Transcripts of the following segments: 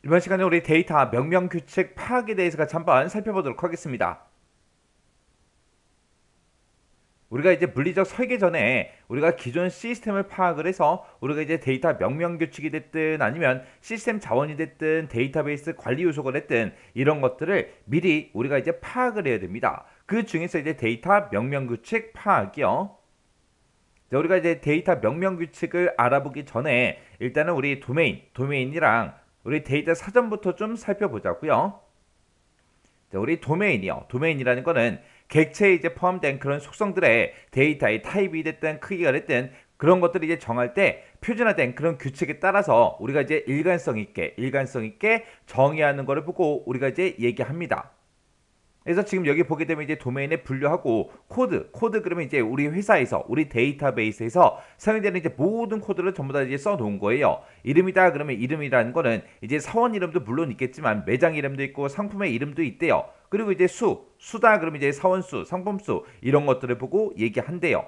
이번 시간에 우리 데이터 명명 규칙 파악에 대해서 같이 한번 살펴보도록 하겠습니다. 우리가 이제 물리적 설계 전에 우리가 기존 시스템을 파악을 해서 우리가 이제 데이터 명명 규칙이 됐든 아니면 시스템 자원이 됐든 데이터베이스 관리 요소가 됐든 이런 것들을 미리 우리가 이제 파악을 해야 됩니다. 그 중에서 이제 데이터 명명 규칙 파악이요. 자, 우리가 이제 데이터 명명 규칙을 알아보기 전에 일단은 우리 도메인이랑 우리 데이터 사전부터 좀 살펴보자고요. 자, 우리 도메인이라는 거는 객체에 이제 포함된 그런 속성들의 데이터의 타입이 됐든 크기가 됐든 그런 것들을 이제 정할 때 표준화된 그런 규칙에 따라서 우리가 이제 일관성 있게 정의하는 것을 보고 우리가 이제 얘기합니다. 그래서 지금 여기 보게 되면 이제 도메인에 분류하고 코드 그러면 이제 우리 회사에서 우리 데이터베이스에서 사용되는 이제 모든 코드를 전부 다 이제 써놓은 거예요. 이름이다 그러면 이름이라는 거는 이제 사원 이름도 물론 있겠지만 매장 이름도 있고 상품의 이름도 있대요. 그리고 이제 수다 그러면 이제 사원수, 상품수 이런 것들을 보고 얘기한대요.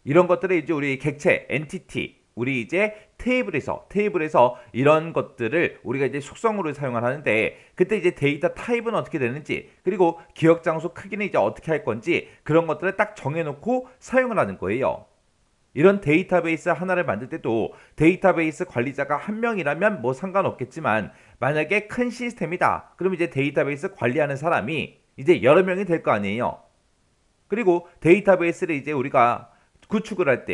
이런 것들을 이제 우리 객체, 엔티티, 우리 이제 테이블에서 이런 것들을 우리가 이제 속성으로 사용을 하는데 그때 이제 데이터 타입은 어떻게 되는지 그리고 기억 장소 크기는 이제 어떻게 할 건지 그런 것들을 딱 정해놓고 사용을 하는 거예요. 이런 데이터베이스 하나를 만들 때도 데이터베이스 관리자가 한 명이라면 뭐 상관없겠지만 만약에 큰 시스템이다. 그럼 이제 데이터베이스 관리하는 사람이 이제 여러 명이 될 거 아니에요. 그리고 데이터베이스를 이제 우리가 구축을 할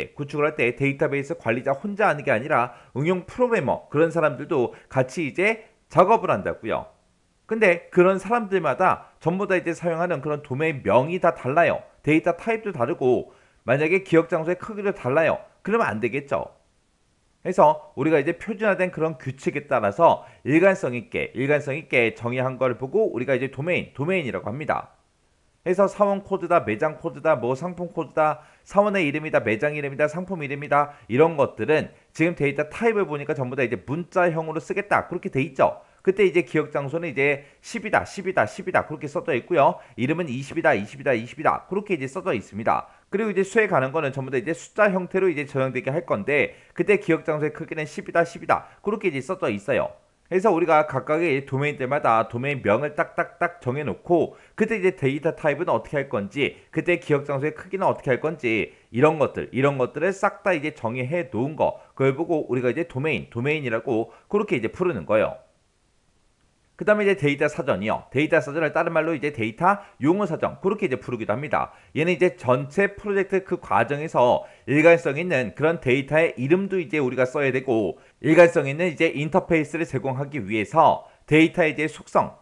때 데이터베이스 관리자 혼자 하는 게 아니라 응용 프로그래머 그런 사람들도 같이 이제 작업을 한다고요. 근데 그런 사람들마다 전부 다 이제 사용하는 그런 도메인 명이 다 달라요. 데이터 타입도 다르고 만약에 기억 장소의 크기도 달라요. 그러면 안 되겠죠. 그래서 우리가 이제 표준화된 그런 규칙에 따라서 일관성 있게 정의한 걸 보고 우리가 이제 도메인이라고 합니다. 해서 사원 코드다, 매장 코드다, 뭐 상품 코드다, 사원의 이름이다, 매장 이름이다, 상품 이름이다 이런 것들은 지금 데이터 타입을 보니까 전부 다 이제 문자형으로 쓰겠다 그렇게 돼 있죠. 그때 이제 기억 장소는 이제 10이다 그렇게 써져 있고요. 이름은 20이다 그렇게 이제 써져 있습니다. 그리고 이제 수에 가는 거는 전부 다 이제 숫자 형태로 이제 저장되게 할 건데 그때 기억 장소의 크기는 10이다 그렇게 이제 써져 있어요. 그래서 우리가 각각의 도메인들마다 도메인명을 딱딱딱 정해놓고 그때 이제 데이터 타입은 어떻게 할 건지 그때 기억 장소의 크기는 어떻게 할 건지 이런 것들을 싹 다 이제 정의해 놓은 거 그걸 보고 우리가 이제 도메인이라고 그렇게 이제 부르는 거예요. 그 다음에 이제 데이터 사전이요. 데이터 사전을 다른 말로 이제 데이터 용어 사전 그렇게 이제 부르기도 합니다. 얘는 이제 전체 프로젝트 그 과정에서 일관성 있는 그런 데이터의 이름도 이제 우리가 써야 되고 일관성 있는 이제 인터페이스를 제공하기 위해서 데이터의 이제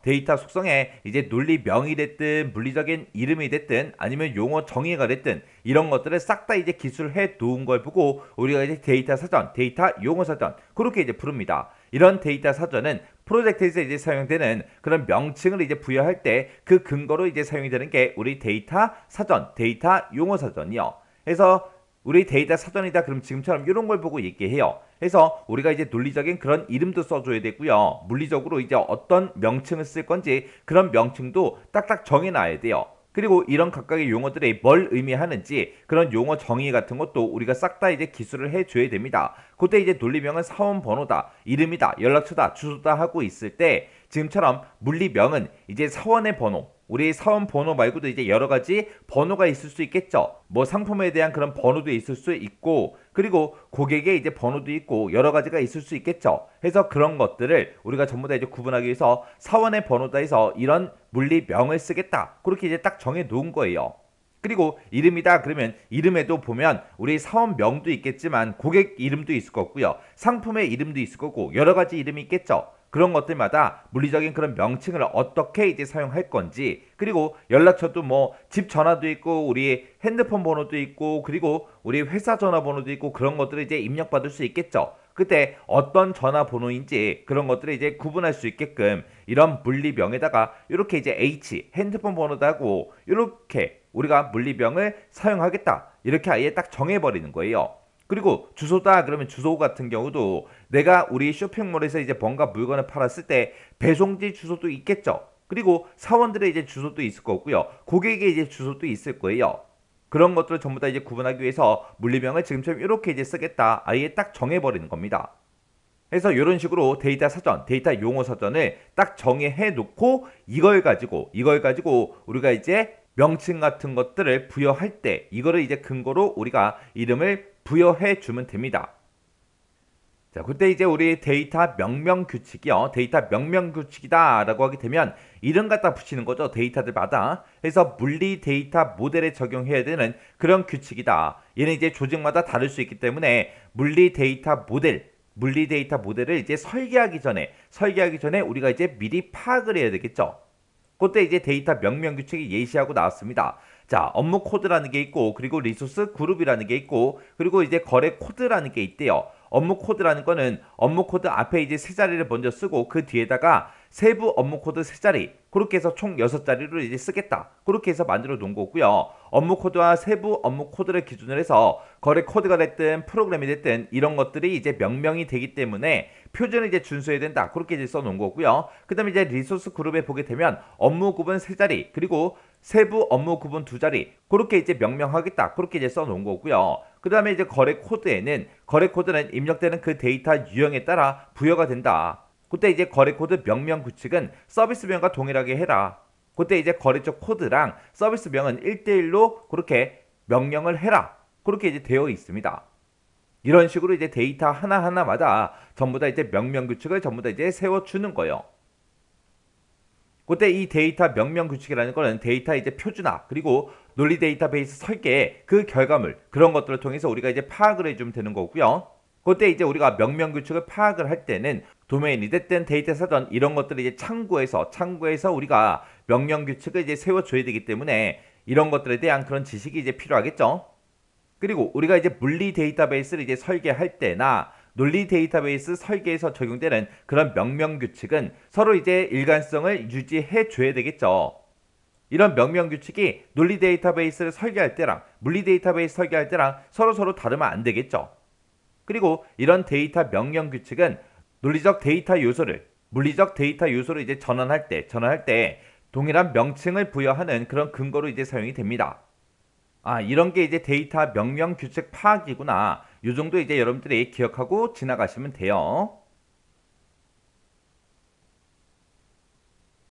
데이터 속성에 이제 논리명이 됐든 물리적인 이름이 됐든 아니면 용어 정의가 됐든 이런 것들을 싹 다 이제 기술해 놓은 걸 보고 우리가 이제 데이터 사전, 데이터 용어 사전 그렇게 이제 부릅니다. 이런 데이터 사전은 프로젝트에서 이제 사용되는 그런 명칭을 이제 부여할 때 그 근거로 이제 사용이 되는 게 우리 데이터 사전, 데이터 용어 사전이요. 그래서 우리 데이터 사전이다 그럼 지금처럼 이런 걸 보고 얘기해요. 그래서 우리가 이제 논리적인 그런 이름도 써줘야 되고요. 물리적으로 이제 어떤 명칭을 쓸 건지 그런 명칭도 딱딱 정해놔야 돼요. 그리고 이런 각각의 용어들이 뭘 의미하는지 그런 용어 정의 같은 것도 우리가 싹 다 이제 기술을 해줘야 됩니다. 그때 이제 논리명은 사원 번호다, 이름이다, 연락처다, 주소다 하고 있을 때 지금처럼 물리명은 이제 사원의 번호, 우리 사원 번호 말고도 이제 여러 가지 번호가 있을 수 있겠죠. 뭐 상품에 대한 그런 번호도 있을 수 있고 그리고 고객의 이제 번호도 있고 여러 가지가 있을 수 있겠죠. 해서 그런 것들을 우리가 전부 다 이제 구분하기 위해서 사원의 번호다 해서 이런 물리명을 쓰겠다. 그렇게 이제 딱 정해 놓은 거예요. 그리고 이름이다 그러면 이름에도 보면 우리 사원명도 있겠지만 고객 이름도 있을 거고요. 상품의 이름도 있을 거고 여러 가지 이름이 있겠죠. 그런 것들마다 물리적인 그런 명칭을 어떻게 이제 사용할 건지 그리고 연락처도 뭐 집 전화도 있고 우리 핸드폰 번호도 있고 그리고 우리 회사 전화번호도 있고 그런 것들을 이제 입력받을 수 있겠죠. 그때 어떤 전화번호인지 그런 것들을 이제 구분할 수 있게끔 이런 물리명에다가 이렇게 이제 H 핸드폰 번호도 하고 이렇게 우리가 물리명을 사용하겠다 이렇게 아예 딱 정해버리는 거예요. 그리고 주소다 그러면 주소 같은 경우도 내가 우리 쇼핑몰에서 이제 뭔가 물건을 팔았을 때 배송지 주소도 있겠죠. 그리고 사원들의 이제 주소도 있을 거고요. 고객의 이제 주소도 있을 거예요. 그런 것들을 전부 다 이제 구분하기 위해서 물리명을 지금처럼 이렇게 이제 쓰겠다. 아예 딱 정해버리는 겁니다. 그래서 이런 식으로 데이터 사전, 데이터 용어 사전을 딱 정의해 놓고 이걸 가지고 우리가 이제 명칭 같은 것들을 부여할 때 이거를 이제 근거로 우리가 이름을 부여해 주면 됩니다. 자, 그때 이제 우리 데이터 명명 규칙이요. 데이터 명명 규칙이다라고 하게 되면 이름 갖다 붙이는 거죠. 데이터들마다. 그래서 물리 데이터 모델에 적용해야 되는 그런 규칙이다. 얘는 이제 조직마다 다를 수 있기 때문에 물리 데이터 모델을 이제 설계하기 전에 우리가 이제 미리 파악을 해야 되겠죠. 그때 이제 데이터 명명 규칙이 예시하고 나왔습니다. 자, 업무 코드라는 게 있고, 그리고 리소스 그룹이라는 게 있고, 그리고 이제 거래 코드라는 게 있대요. 업무 코드라는 거는 업무 코드 앞에 이제 세 자리를 먼저 쓰고 그 뒤에다가 세부 업무 코드 세 자리, 그렇게 해서 총 6자리로 이제 쓰겠다. 그렇게 해서 만들어 놓은 거고요. 업무 코드와 세부 업무 코드를 기준으로 해서 거래 코드가 됐든 프로그램이 됐든 이런 것들이 이제 명명이 되기 때문에 표준을 이제 준수해야 된다. 그렇게 이제 써 놓은 거고요. 그다음에 이제 리소스 그룹에 보게 되면 업무 구분 세 자리, 그리고 세부 업무 구분 두 자리, 그렇게 이제 명명하겠다. 그렇게 이제 써 놓은 거고요. 그 다음에 이제 거래 코드는 입력되는 그 데이터 유형에 따라 부여가 된다. 그때 이제 거래 코드 명명 규칙은 서비스명과 동일하게 해라. 그때 이제 거래처 코드랑 서비스명은 1대1로 그렇게 명령을 해라. 그렇게 이제 되어 있습니다. 이런 식으로 이제 데이터 하나하나마다 전부 다 이제 명명 규칙을 전부 다 이제 세워주는 거예요. 그때 이 데이터 명명 규칙이라는 거는 데이터 이제 표준화 그리고 논리 데이터베이스 설계 그 결과물 그런 것들을 통해서 우리가 이제 파악을 해주면 되는 거고요. 그때 이제 우리가 명명 규칙을 파악을 할 때는 도메인이 됐든 데이터 사전 이런 것들을 이제 참고해서 우리가 명령 규칙을 이제 세워줘야 되기 때문에 이런 것들에 대한 그런 지식이 이제 필요하겠죠. 그리고 우리가 이제 물리 데이터베이스를 이제 설계할 때나 논리 데이터베이스 설계에서 적용되는 그런 명명 규칙은 서로 이제 일관성을 유지해 줘야 되겠죠. 이런 명명 규칙이 논리 데이터베이스를 설계할 때랑 물리 데이터베이스 설계할 때랑 서로 다르면 안 되겠죠. 그리고 이런 데이터 명령 규칙은 논리적 데이터 요소를 물리적 데이터 요소를 이제 전환할 때 동일한 명칭을 부여하는 그런 근거로 이제 사용이 됩니다. 아, 이런 게 이제 데이터 명령 규칙 파악이구나. 이 정도 이제 여러분들이 기억하고 지나가시면 돼요.